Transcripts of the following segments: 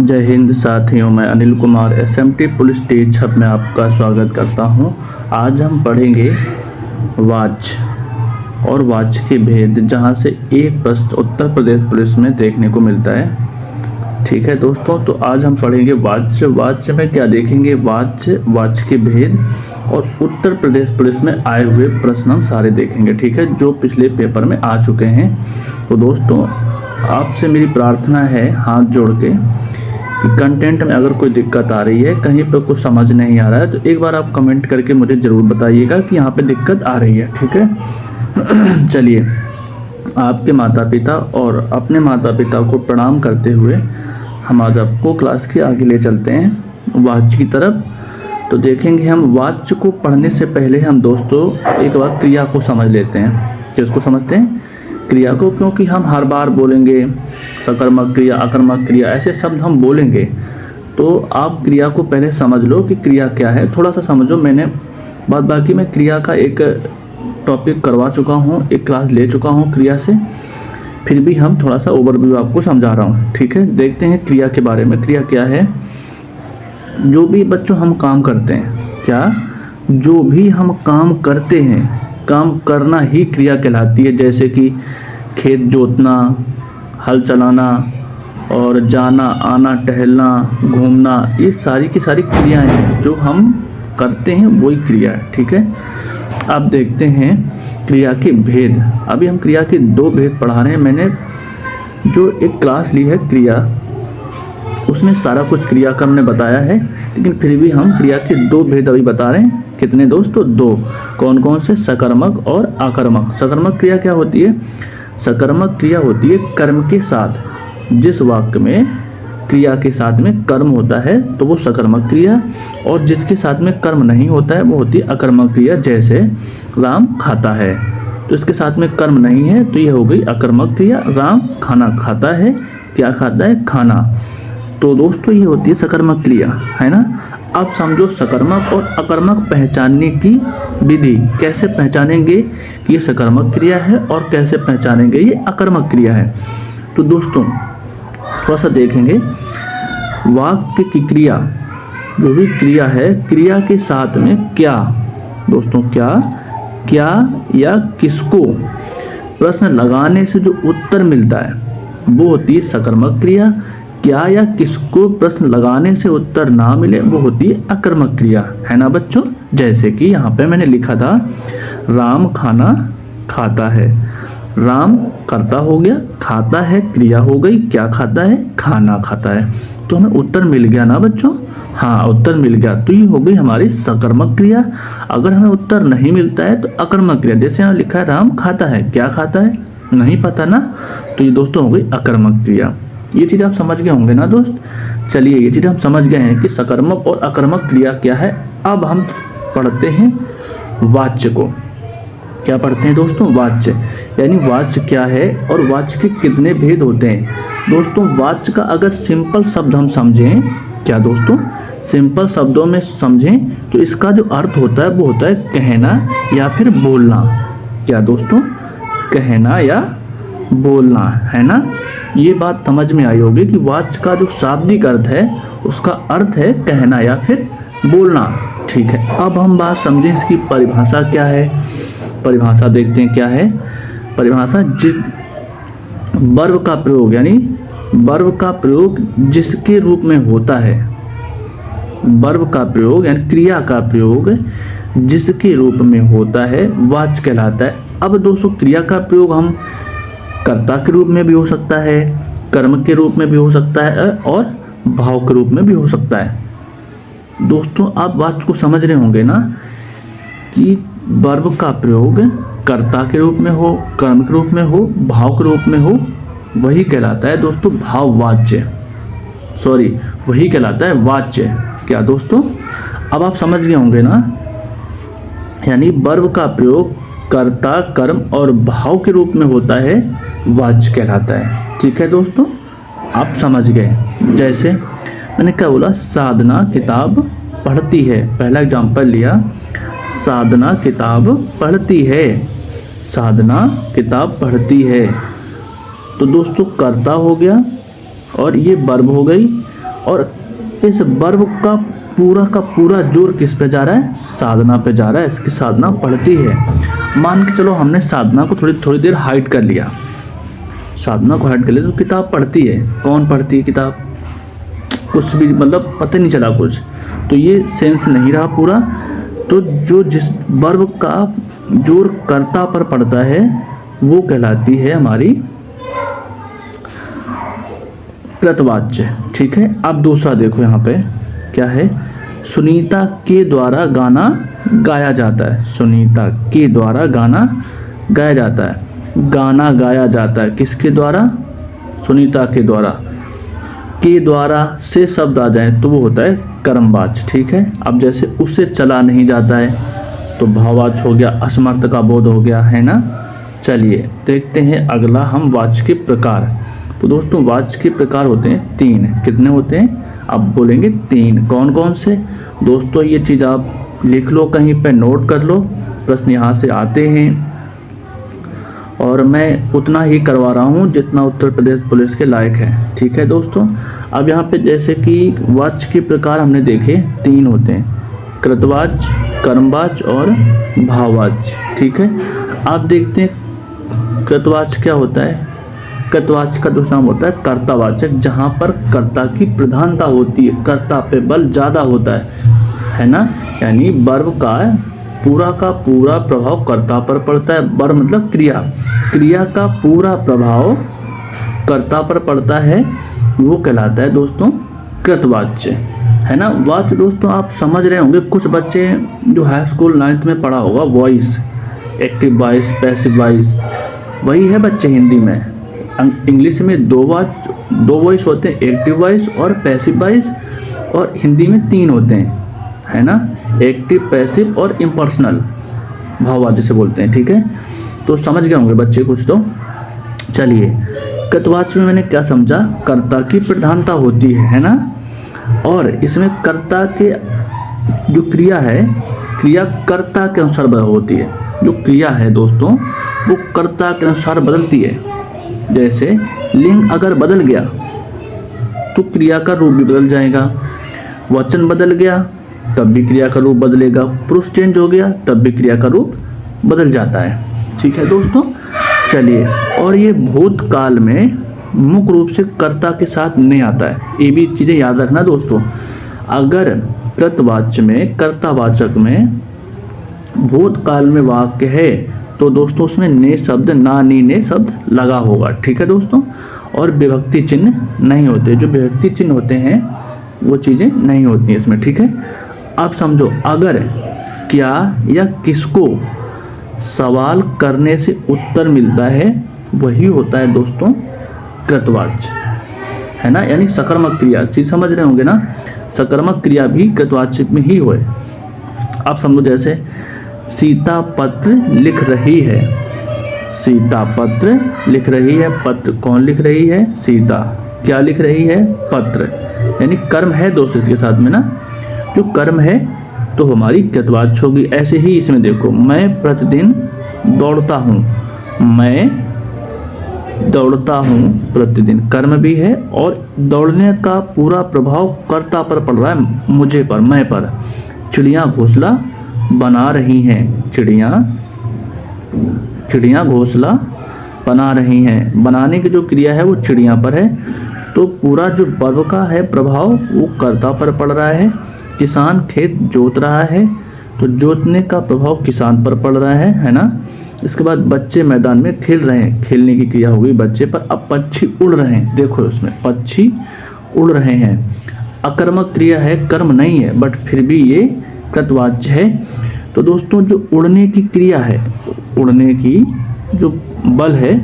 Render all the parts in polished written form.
जय हिंद साथियों, मैं Anil Kumar SMT police teach hub में आपका स्वागत करता हूं। आज हम पढ़ेंगे वॉच और वॉच के भेद, जहां से एक प्रश्न उत्तर प्रदेश पुलिस में देखने को मिलता है। ठीक है दोस्तों, तो आज हम पढ़ेंगे वॉच में क्या देखेंगे, वॉच के भेद और उत्तर प्रदेश पुलिस में आए हुए प्रश्न हम सारे देखेंगे। ठीक है, जो पिछले पेपर में आ चुके हैं। तो दोस्तों, आपसे मेरी प्रार्थना है हाथ जोड़ के कि कंटेंट में अगर कोई दिक्कत आ रही है, कहीं पर कुछ समझ नहीं आ रहा है, तो एक बार आप कमेंट करके मुझे ज़रूर बताइएगा कि यहाँ पे दिक्कत आ रही है। ठीक है चलिए, आपके माता पिता और अपने माता पिता को प्रणाम करते हुए हम आज आपको क्लास के आगे ले चलते हैं वॉच की तरफ। तो देखेंगे हम वॉच को पढ़ने से पहले हम दोस्तों एक बार क्रिया को समझ लेते हैं। किसको समझते हैं? क्रिया को, क्योंकि हम हर बार बोलेंगे सकर्मक क्रिया, अकर्मक क्रिया, ऐसे शब्द हम बोलेंगे। तो आप क्रिया को पहले समझ लो कि क्रिया क्या है, थोड़ा सा समझो। मैंने बाकी मैं क्रिया का एक टॉपिक करवा चुका हूँ, एक क्लास ले चुका हूँ क्रिया से, फिर भी हम थोड़ा सा ओवरव्यू आपको समझा रहा हूँ। ठीक है, देखते हैं क्रिया के बारे में। क्रिया क्या है? जो भी बच्चों हम काम करते हैं, क्या जो भी हम काम करते हैं, काम करना ही क्रिया कहलाती है। जैसे कि खेत जोतना, हल चलाना और जाना आना, टहलना, घूमना, ये सारी की सारी क्रियाएं हैं जो हम करते हैं, वही क्रिया है। ठीक है, अब देखते हैं क्रिया के भेद। अभी हम क्रिया के दो भेद पढ़ा रहे हैं। मैंने जो एक क्लास ली है क्रिया, उसमें सारा कुछ क्रिया का हमने बताया है, लेकिन फिर भी हम क्रिया के दो भेद अभी बता रहे हैं। कितने दोस्तों? दो। कौन कौन से? सकर्मक और अकर्मक। सकर्मक क्रिया क्या होती है? सकर्मक क्रिया होती है कर्म के साथ, जिस वाक्य में क्रिया के साथ में कर्म होता है तो वो सकर्मक क्रिया, और जिसके साथ में कर्म नहीं होता है वो होती है अकर्मक क्रिया। जैसे राम खाता है, तो इसके साथ में कर्म नहीं है तो ये हो गई अकर्मक क्रिया। राम खाना खाता है, क्या खाता है? खाना। तो दोस्तों ये होती है सकर्मक क्रिया, है ना। अब समझो सकर्मक और अकर्मक पहचानने की विधि। कैसे पहचानेंगे कि ये सकर्मक क्रिया है और कैसे पहचानेंगे ये अकर्मक क्रिया है। तो दोस्तों थोड़ा सा देखेंगे, वाक्य की क्रिया, जो भी क्रिया है, क्रिया के साथ में क्या, दोस्तों क्या या किसको प्रश्न लगाने से जो उत्तर मिलता है वो होती है सकर्मक क्रिया। क्या या किसको प्रश्न लगाने से उत्तर ना मिले वो होती है अकर्मक क्रिया, है ना बच्चों। जैसे कि यहाँ पे मैंने लिखा था राम खाना खाता है, राम कर्ता हो गया, खाता है क्रिया हो गई, क्या खाता है? खाना खाता है। तो हमें उत्तर मिल गया ना बच्चों? हाँ, उत्तर मिल गया। तो ये हो गई हमारी सकर्मक क्रिया। अगर हमें उत्तर नहीं मिलता है तो अकर्मक क्रिया। जैसे यहाँ लिखा है राम खाता है, क्या खाता है? नहीं पता ना, तो ये दोस्तों हो गई अकर्मक क्रिया। ये चीज़ आप समझ गए होंगे ना दोस्त। चलिए, ये चीज़ हम समझ गए हैं कि सकर्मक और अकर्मक क्रिया क्या है। अब हम पढ़ते हैं वाच्य को। क्या पढ़ते हैं दोस्तों? वाच्य, यानी वाच्य क्या है और वाच्य के कितने भेद होते हैं। दोस्तों वाच्य का अगर सिंपल शब्द हम समझें, क्या दोस्तों सिंपल शब्दों में समझें, तो इसका जो अर्थ होता है वो होता है कहना या फिर बोलना। क्या दोस्तों? कहना या बोलना, है ना। ये बात समझ में आई होगी कि वाच्य का जो शाब्दिक अर्थ है उसका अर्थ है कहना या फिर बोलना। ठीक है, अब हम बात समझें इसकी परिभाषा क्या है। परिभाषा देखते हैं क्या है परिभाषा। वर्ब का प्रयोग, यानी वर्ब का प्रयोग जिसके रूप में होता है, वर्ब का प्रयोग यानी क्रिया का प्रयोग जिसके रूप में होता है वाच्य कहलाता है। अब दोस्तों क्रिया का प्रयोग हम कर्ता के रूप में भी हो सकता है, कर्म के रूप में भी हो सकता है और भाव के रूप में भी हो सकता है। दोस्तों आप बात को समझ रहे होंगे ना कि वर्ब का प्रयोग कर्ता के रूप में हो, कर्म के रूप में हो, भाव के रूप में हो, वही कहलाता है दोस्तों भाववाच्य। वही कहलाता है वाच्य। क्या दोस्तों? अब आप समझ गए होंगे ना, यानी वर्ब का प्रयोग कर्ता, कर्म और भाव के रूप में होता है, वाच्य कहलाता है। ठीक है दोस्तों, आप समझ गए। जैसे मैंने क्या बोला, साधना किताब पढ़ती है। पहला एग्जाम्पल लिया, साधना किताब पढ़ती है, साधना किताब पढ़ती है। तो दोस्तों कर्ता हो गया और ये वर्ब हो गई और इस वर्ब का पूरा जोर किस पे जा रहा है? साधना पे जा रहा है। इसकी साधना पढ़ती है। मान के चलो हमने साधना को थोड़ी देर हाइड कर लिया, साधना को हाइड कर लिया, तो किताब पढ़ती है। कौन पढ़ती है किताब? कुछ भी, मतलब पता नहीं चला कुछ, तो ये सेंस नहीं रहा पूरा। तो जो जिस वर्ब का जोर कर्ता पर पड़ता है वो कहलाती है हमारी कृतवाच्य। ठीक है। अब दूसरा देखो यहाँ पे क्या है? सुनीता के द्वारा गाना गाया जाता है। सुनीता के द्वारा गाना गाया जाता है। गाना गाया जाता है किसके द्वारा? सुनीता के द्वारा। के द्वारा से शब्द आ जाए तो वो होता है कर्मवाच्य। ठीक है। अब जैसे उससे चला नहीं जाता है तो भाववाच्य हो गया, असमर्थ का बोध हो गया, है ना। चलिए देखते हैं अगला हम वाच्य के प्रकार। तो दोस्तों वाच्य के प्रकार होते हैं 3। कितने होते हैं? अब बोलेंगे 3। कौन कौन से? दोस्तों ये चीज़ आप लिख लो, कहीं पे नोट कर लो, प्रश्न यहाँ से आते हैं और मैं उतना ही करवा रहा हूँ जितना उत्तर प्रदेश पुलिस के लायक है। ठीक है दोस्तों। अब यहाँ पे जैसे कि वाच्य के प्रकार हमने देखे 3 होते हैं, कृतवाच्य, कर्मवाच्य और भाववाच्य। ठीक है। आप देखते हैं कृतवाच्य क्या होता है? कृतवाच्य का दूसरा नाम होता है कर्तावाचक, जहाँ पर कर्ता की प्रधानता होती है, कर्ता पे बल ज़्यादा होता है ना। यानी वर्ब का पूरा प्रभाव कर्ता पर पड़ता है। वर्ब मतलब क्रिया का पूरा प्रभाव कर्ता पर पड़ता है, वो कहलाता है दोस्तों कृतवाच्य, है ना। वाच्य दोस्तों आप समझ रहे होंगे, कुछ बच्चे जो हाई स्कूल 9th में पढ़ा होगा, voice, active voice, passive voice, वही है बच्चे हिंदी में। इंग्लिश में 2 वॉइस होते हैं, एक्टिव वॉइस और पैसिव वॉइस, और हिंदी में 3 होते हैं, है ना, एक्टिव, पैसिव और इम्पर्सनल भाववाच्य जिसे बोलते हैं। ठीक है। तो समझ गए होंगे बच्चे कुछ तो। चलिए कृतवाच्य में मैंने क्या समझा? कर्ता की प्रधानता होती है ना, और इसमें कर्ता के जो क्रिया है, क्रिया कर्ता के अनुसार होती है। जो क्रिया है दोस्तों वो कर्ता के अनुसार बदलती है। जैसे लिंग अगर बदल गया तो क्रिया का रूप भी बदल जाएगा, वचन बदल गया तब भी क्रिया का रूप बदलेगा, पुरुष चेंज हो गया तब भी क्रिया का रूप बदल जाता है। ठीक है दोस्तों। चलिए, और ये भूतकाल में मुख्य रूप से कर्ता के साथ नहीं आता है। ये भी चीज़ें याद रखना दोस्तों। अगर कृतवाच्य में, कर्तावाचक में भूतकाल में वाक्य है तो दोस्तों उसमें ने शब्द, ना, नी, ने शब्द लगा होगा। ठीक है दोस्तों। और विभक्ति चिन्ह नहीं होते, जो विभक्ति चिन्ह होते हैं वो चीज़ें नहीं होती हैं इसमें। ठीक है। अब समझो, अगर क्या या किसको सवाल करने से उत्तर मिलता है वही होता है दोस्तों कृतवाच्य, है ना। यानी सकर्मक क्रिया, चीज समझ रहे होंगे ना, सकर्मक क्रिया भी कृतवाच्य में ही होए। अब समझो जैसे सीता पत्र लिख रही है, सीता पत्र लिख रही है, पत्र कौन लिख रही है? सीता। क्या लिख रही है? पत्र। यानी कर्म है दोस्तों इसके साथ में ना, जो कर्म है तो हमारी कृतवाच्य होगी। ऐसे ही इसमें देखो, मैं प्रतिदिन दौड़ता हूँ, मैं दौड़ता हूँ प्रतिदिन, कर्म भी है और दौड़ने का पूरा प्रभाव कर्ता पर पड़ रहा है, मुझे पर, मैं पर। चिड़िया घोंसला बना रही हैं, चिड़िया घोंसला बना रही हैं, बनाने की जो क्रिया है वो चिड़िया पर है, तो पूरा जो वर्ब का है प्रभाव वो कर्ता पर पड़ रहा है। किसान खेत जोत रहा है तो जोतने का प्रभाव किसान पर पड़ रहा है ना। इसके बाद बच्चे मैदान में खेल रहे हैं, खेलने की क्रिया हो गई बच्चे पर। अब पक्षी उड़ रहे हैं, देखो इसमें पक्षी उड़ रहे हैं, अकर्मक क्रिया है, कर्म नहीं है, बट फिर भी ये कृतवाच्य है। तो दोस्तों जो उड़ने की क्रिया है, उड़ने की जो बल है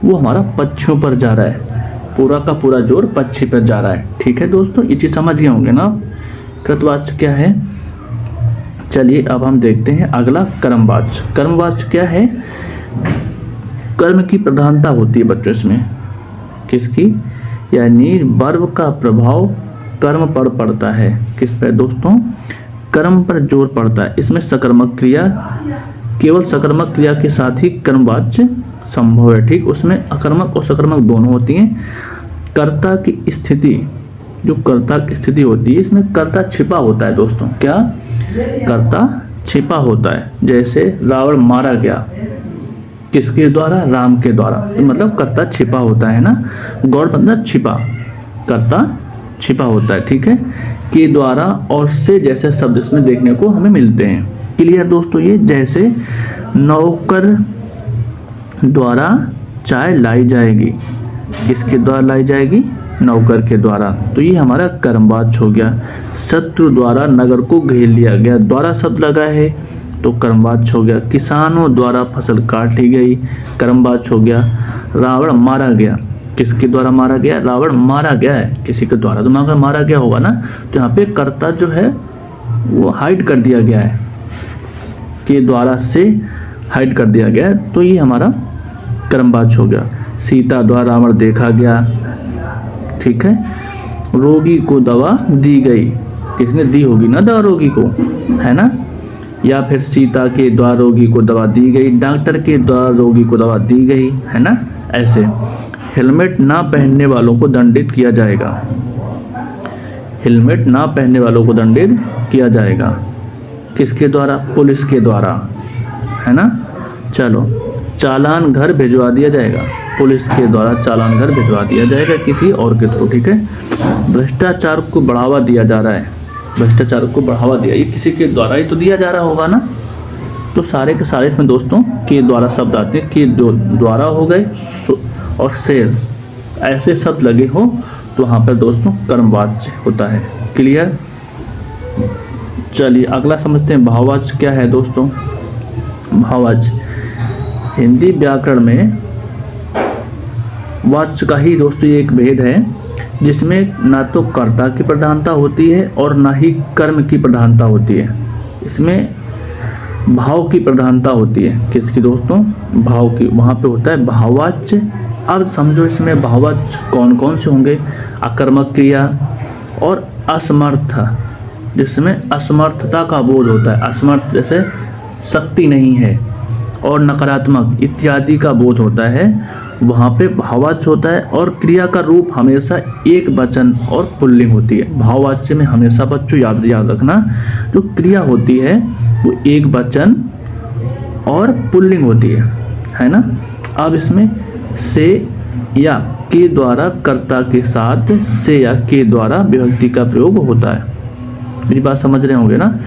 वो हमारा पक्षियों पर जा रहा है, पूरा का पूरा जोर पक्षी पर जा रहा है। ठीक है दोस्तों, ये चीज़ समझ गए होंगे ना कृतवाच्य क्या है। चलिए अब हम देखते हैं अगला कर्मवाच्य। कर्मवाच्य क्या है? कर्म की प्रधानता होती है बच्चों इसमें, किसकी? यानी वर्ब का प्रभाव कर्म पर पड़ता है। किस पर दोस्तों? कर्म पर जोर पड़ता है। इसमें सकर्मक क्रिया, केवल सकर्मक क्रिया के साथ ही कर्मवाच्य संभव है। ठीक, उसमें अकर्मक और सकर्मक दोनों होती हैं। कर्ता की स्थिति जो कर्ता की स्थिति होती है, इसमें कर्ता छिपा होता है दोस्तों। क्या? कर्ता छिपा होता है। जैसे रावण मारा गया, किसके द्वारा? राम के द्वारा। तो मतलब कर्ता छिपा होता है ना। गौड़ मतलब छिपा, कर्ता छिपा होता है। ठीक है। के द्वारा और से जैसे शब्द इसमें देखने को हमें मिलते हैं। क्लियर दोस्तों? ये जैसे नौकर द्वारा चाय लाई जाएगी, किसके द्वारा लाई जाएगी? नौकर के द्वारा। तो ये हमारा कर्मवाच्य हो गया। शत्रु द्वारा नगर को घेर लिया गया, द्वारा शब्द लगा है तो कर्मवाच्य हो गया। किसानों द्वारा फसल काट ली गई, कर्मवाच्य हो गया। रावण मारा गया, किसके द्वारा मारा गया? रावण मारा गया है किसी के द्वारा, तो अगर मारा गया होगा ना, तो यहाँ पे कर्ता जो है वो हाइड कर दिया गया है, के द्वारा से हाइड कर दिया गया है, तो ये हमारा कर्मवाच्य हो गया। सीता द्वारा रावण देखा गया। ठीक है। रोगी को दवा दी गई, किसने दी होगी ना दवा रोगी को, है ना। या फिर सीता के द्वारा रोगी को दवा दी गई, डॉक्टर के द्वारा रोगी को दवा दी गई, है ना। ऐसे हेलमेट ना पहनने वालों को दंडित किया जाएगा, हेलमेट ना पहनने वालों को दंडित किया जाएगा, किसके द्वारा? पुलिस के द्वारा, है ना। चलो, चालान घर भिजवा दिया जाएगा, पुलिस के द्वारा चालान घर भिजवा दिया जाएगा किसी और के थ्रू। ठीक है। भ्रष्टाचार को बढ़ावा दिया जा रहा है, भ्रष्टाचार को बढ़ावा दिया, ये किसी के द्वारा ही तो दिया जा रहा होगा ना। तो सारे के सारे इसमें दोस्तों के द्वारा शब्द आते हैं, के द्वारा हो गए और से ऐसे शब्द लगे हो तो वहाँ पर दोस्तों कर्मवाच्य होता है। क्लियर? चलिए अगला समझते हैं। भाववाच्य क्या है दोस्तों? भाववाच्य हिंदी व्याकरण में वाच्य का ही दोस्तों ये एक भेद है, जिसमें ना तो कर्ता की प्रधानता होती है और ना ही कर्म की प्रधानता होती है। इसमें भाव की प्रधानता होती है। किसकी दोस्तों? भाव की। वहाँ पे होता है भाववाच्य। अब समझो इसमें भाववाच्य कौन कौन से होंगे? आकर्मक क्रिया और असमर्थ, जिसमें असमर्थता का बोध होता है, असमर्थ जैसे शक्ति नहीं है, और नकारात्मक इत्यादि का बोध होता है, वहाँ पे भाववाच्य होता है। और क्रिया का रूप हमेशा एक वचन और पुल्लिंग होती है। भाववाच्य में हमेशा बच्चों याद रखना, जो क्रिया होती है वो एक वचन और पुल्लिंग होती है ना। अब इसमें से या के द्वारा कर्ता के साथ से या के द्वारा विभक्ति का प्रयोग होता है। मेरी बात समझ रहे होंगे ना।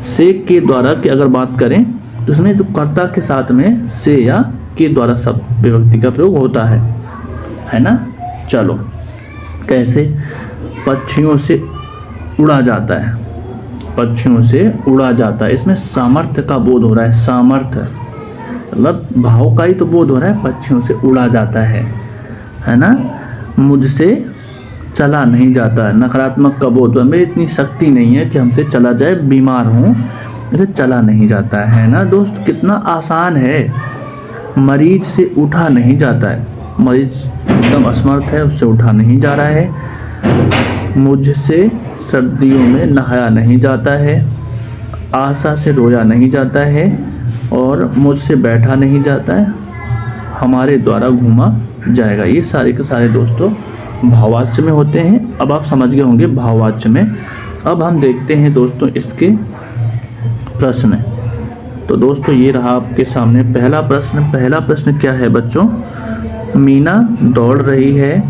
से के द्वारा की अगर बात करें तो उसमें जो कर्ता के साथ में से या के द्वारा सब विभक्ति का प्रयोग होता है ना। चलो, कैसे? पक्षियों से उड़ा जाता है, पक्षियों से उड़ा जाता है, इसमें सामर्थ्य का बोध हो रहा है। सामर्थ्य मतलब भाव का ही तो बोध हो रहा है, पक्षियों से उड़ा जाता है ना। मुझसे चला नहीं जाता है, नकारात्मक का बोध हो, मेरी इतनी शक्ति नहीं है कि हमसे चला जाए, बीमार हूँ, इसे चला नहीं जाता है ना। दोस्त कितना आसान है। मरीज से उठा नहीं जाता है, मरीज एकदम असमर्थ है, उससे उठा नहीं जा रहा है। मुझसे सर्दियों में नहाया नहीं जाता है, आशा से रोया नहीं जाता है, और मुझसे बैठा नहीं जाता है, हमारे द्वारा घूमा जाएगा। ये सारे के सारे दोस्तों भाववाच्य में होते हैं। अब आप समझ गए होंगे भाववाच्य में। अब हम देखते हैं दोस्तों इसके प्रश्न। तो दोस्तों ये रहा आपके सामने पहला प्रश्न। पहला प्रश्न क्या है बच्चों? मीना दौड़ रही है,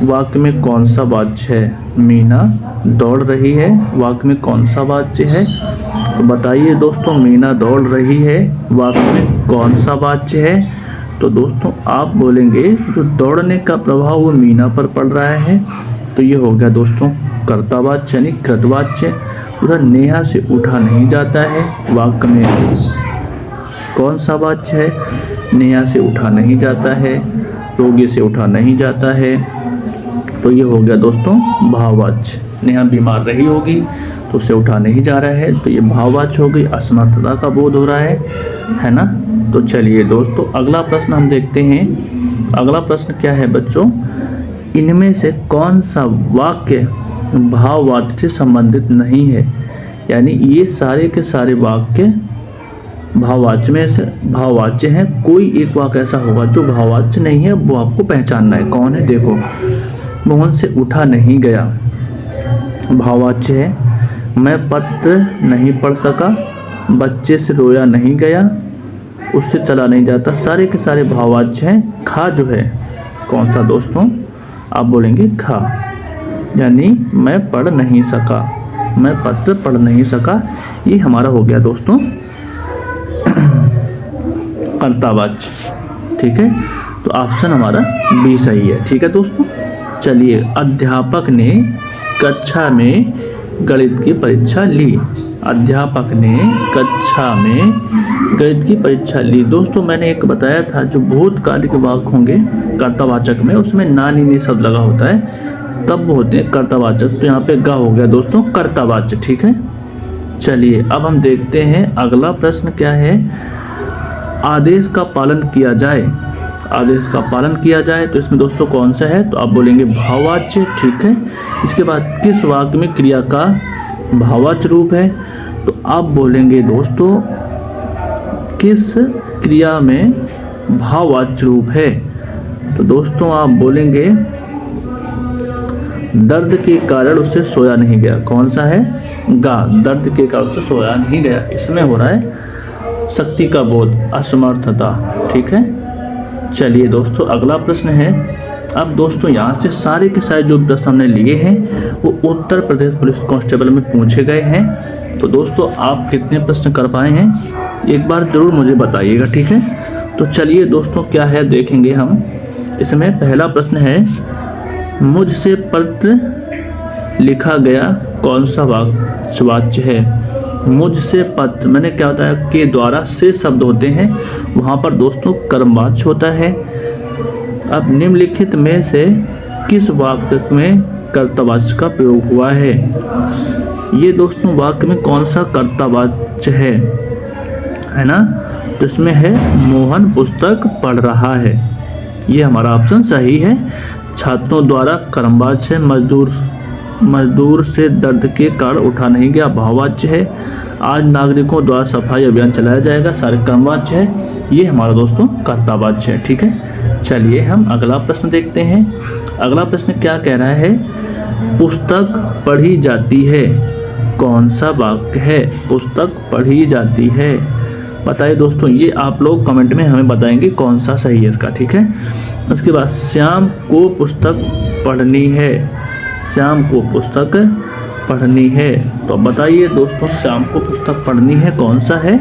वाक्य में कौन सा वाच्य है? मीना दौड़ रही है, वाक्य में कौन सा वाच्य है? तो बताइए दोस्तों, मीना दौड़ रही है, वाक्य में कौन सा वाच्य है? तो दोस्तों आप बोलेंगे जो दौड़ने का प्रभाव वो मीना पर पड़ रहा है, तो ये हो गया दोस्तों कर्तावाच्य यानी कृतवाच्य। उधर नेहा से उठा नहीं जाता है, वाक्य में कौन सा वाच्य है? नेहा से उठा नहीं जाता है, रोगी से उठा नहीं जाता है, तो ये हो गया दोस्तों भाववाच्य। नेहा बीमार रही होगी तो उसे उठा नहीं जा रहा है, तो ये भाववाच्य हो गई, असमर्थता का बोध हो रहा है ना। तो चलिए दोस्तों अगला प्रश्न हम देखते हैं। अगला प्रश्न क्या है बच्चों? इनमें से कौन सा वाक्य भाववाच्य से संबंधित नहीं है? यानी ये सारे के सारे वाक्य भाववाच्य में से भाववाच्य हैं, कोई एक वाक्य ऐसा होगा जो भाववाच्य नहीं है, वो आपको पहचानना है। कौन है? देखो, मोहन से उठा नहीं गया, भाववाच्य है। मैं पत्र नहीं पढ़ सका, बच्चे से रोया नहीं गया, उससे चला नहीं जाता, सारे के सारे भाववाच्य हैं। खा जो है कौन सा दोस्तों, आप बोलेंगे खा, यानी मैं पढ़ नहीं सका, मैं पत्र पढ़ नहीं सका, ये हमारा हो गया दोस्तों कर्तावाच्य। ठीक है, तो ऑप्शन हमारा बी सही है। ठीक है दोस्तों, चलिए अध्यापक ने कक्षा में गणित की परीक्षा ली। अध्यापक ने कक्षा में गणित की परीक्षा ली। दोस्तों मैंने एक बताया था जो भूतकालिक वाक्य होंगे कर्तावाचक में, उसमें ना नी शब्द लगा होता है, तब वो होते हैं कर्तावाचक। तो यहाँ पे गा हो गया दोस्तों कर्तावाचक। ठीक है, चलिए अब हम देखते हैं अगला प्रश्न क्या है। आदेश का पालन किया जाए, आदेश का पालन किया जाए, तो इसमें दोस्तों कौन सा है, तो आप बोलेंगे भाववाच्य। ठीक है, इसके बाद किस वाक्य में क्रिया का भाववाच्य रूप है, तो आप बोलेंगे दोस्तों किस क्रिया में भाववाच्य रूप है, तो दोस्तों आप बोलेंगे दर्द के कारण उससे सोया नहीं गया। कौन सा है, गा, दर्द के कारण उससे सोया नहीं गया। इसमें हो रहा है शक्ति का बोध, असमर्थता। ठीक है, चलिए दोस्तों अगला प्रश्न है। अब दोस्तों यहाँ से सारे के सारे जो प्रश्न हमने लिए हैं वो उत्तर प्रदेश पुलिस कांस्टेबल में पूछे गए हैं। तो दोस्तों आप कितने प्रश्न कर पाए हैं एक बार ज़रूर मुझे बताइएगा। ठीक है, तो चलिए दोस्तों क्या है देखेंगे हम। इसमें पहला प्रश्न है, मुझसे पत्र लिखा गया कौन सा वाच्य है। मुझसे पत्र, मैंने क्या होता है के द्वारा से शब्द होते हैं, वहाँ पर दोस्तों कर्मवाच्य होता है। अब निम्नलिखित में से किस वाक्य में कर्तावाच्य का प्रयोग हुआ है, ये दोस्तों वाक्य में कौन सा कर्तावाच्य है ना, तो इसमें है मोहन पुस्तक पढ़ रहा है, ये हमारा ऑप्शन सही है। छात्रों द्वारा कर्मवाच्य है। मजदूर से दर्द के कारण उठा नहीं गया, भाववाच्य है। आज नागरिकों द्वारा सफाई अभियान चलाया जाएगा, सारे कर्मवाच्य है। ये हमारा दोस्तों कर्तावाच्य है। ठीक है, चलिए हम अगला प्रश्न देखते हैं। अगला प्रश्न क्या कह रहा है, पुस्तक पढ़ी जाती है, कौन सा वाक्य है, पुस्तक पढ़ी जाती है, बताइए दोस्तों। ये आप लोग कमेंट में हमें बताएंगे कौन सा सही है इसका। ठीक है, उसके बाद श्याम को पुस्तक पढ़नी है, श्याम को पुस्तक पढ़नी है, तो बताइए दोस्तों श्याम को पुस्तक पढ़नी है कौन सा है,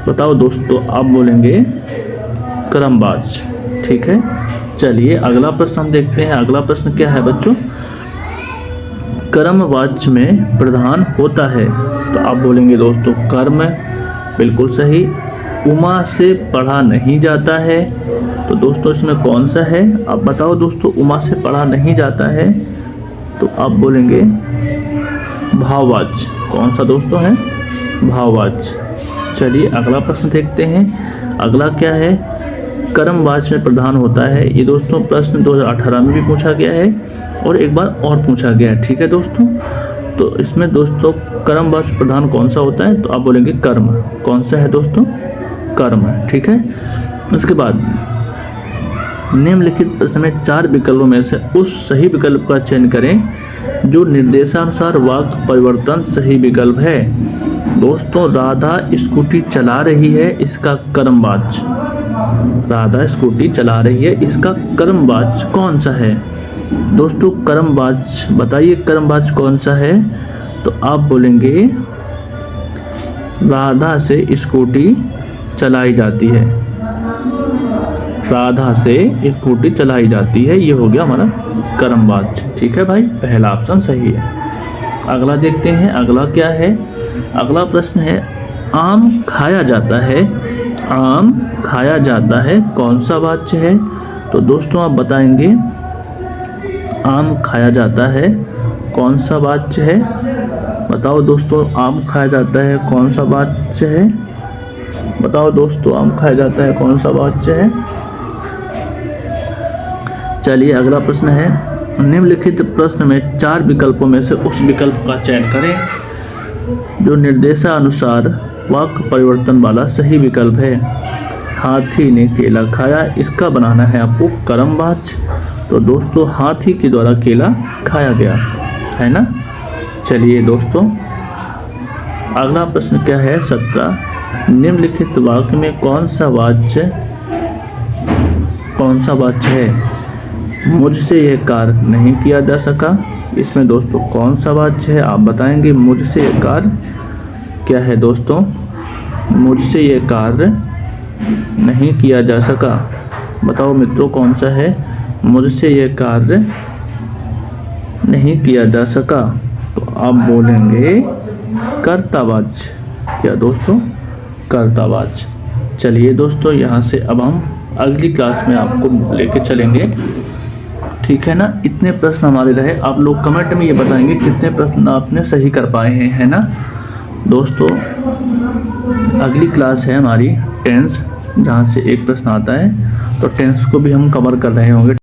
बताओ दोस्तों। आप बोलेंगे कर्मवाच्य। ठीक है, चलिए अगला प्रश्न हम देखते हैं। अगला प्रश्न क्या है बच्चों, कर्मवाच्य में प्रधान होता है, तो आप बोलेंगे दोस्तों कर्म, बिल्कुल सही। उमा से पढ़ा नहीं जाता है, तो दोस्तों इसमें कौन सा है, आप बताओ दोस्तों। उमा से पढ़ा नहीं जाता है, तो आप बोलेंगे भाववाच्य। कौन सा दोस्तों है, भाववाच्य। चलिए अगला प्रश्न देखते हैं। अगला क्या है, कर्मवाच्य में प्रधान होता है, ये दोस्तों प्रश्न 2018 में भी पूछा गया है और एक बार और पूछा गया है। ठीक है दोस्तों, तो इसमें दोस्तों कर्मवाच्य प्रधान कौन सा होता है, तो आप बोलेंगे कर्म। कौन सा है दोस्तों, कर्म। ठीक है, उसके बाद निम्नलिखित प्रश्न में 4 विकल्पों में से उस सही विकल्प का चयन करें जो निर्देशानुसार वाक्य परिवर्तन सही विकल्प है। दोस्तों राधा स्कूटी चला रही है, इसका कर्मवाच्य, राधा स्कूटी चला रही है, इसका कर्मवाच्य कौन सा है दोस्तों। कर्मवाच्य बताइए, कर्मवाच्य कौन सा है, तो आप बोलेंगे राधा से स्कूटी चलाई जाती है, राधा से स्कूटी चलाई जाती है, ये हो गया हमारा कर्मवाच्य। ठीक है भाई, पहला ऑप्शन सही है। अगला देखते हैं, अगला क्या है। अगला प्रश्न है, आम खाया जाता है, आम खाया जाता है, कौन सा वाच्य है, तो दोस्तों आप बताएंगे आम खाया जाता है कौन सा वाच्य है, बताओ दोस्तों। आम खाया जाता है कौन सा वाच्य है, बताओ दोस्तों। आम खाया जाता है कौन सा वाच्य है। चलिए अगला प्रश्न है, निम्नलिखित प्रश्न में 4 विकल्पों में से उस विकल्प का चयन करें जो निर्देशानुसार वाक्य परिवर्तन वाला सही विकल्प है। हाथी ने केला खाया, इसका बनाना है आपको कर्मवाच्य, तो दोस्तों हाथी के द्वारा केला खाया गया। है ना। चलिए दोस्तों, अगला प्रश्न क्या है 17, निम्नलिखित वाक्य में कौन सा वाच्य है मुझसे यह कार्य नहीं किया जा सका। इसमें दोस्तों कौन सा वाच्य है आप बताएंगे। मुझसे यह कार्य क्या है दोस्तों, मुझसे यह कार्य नहीं किया जा सका। बताओ मित्रों कौन सा है, मुझसे यह कार्य नहीं किया जा सका। तो आप बोलेंगे कर्तावाच्य। क्या दोस्तों, कर्तावाच्य। चलिए दोस्तों, यहाँ से अब हम अगली क्लास में आपको लेके चलेंगे, ठीक है ना। इतने प्रश्न हमारे रहे, आप लोग कमेंट में ये बताएंगे कितने प्रश्न आपने सही कर पाए हैं, है ना दोस्तों। अगली क्लास है हमारी टेंस, जहाँ से एक प्रश्न आता है, तो टेंस को भी हम कवर कर रहे होंगे।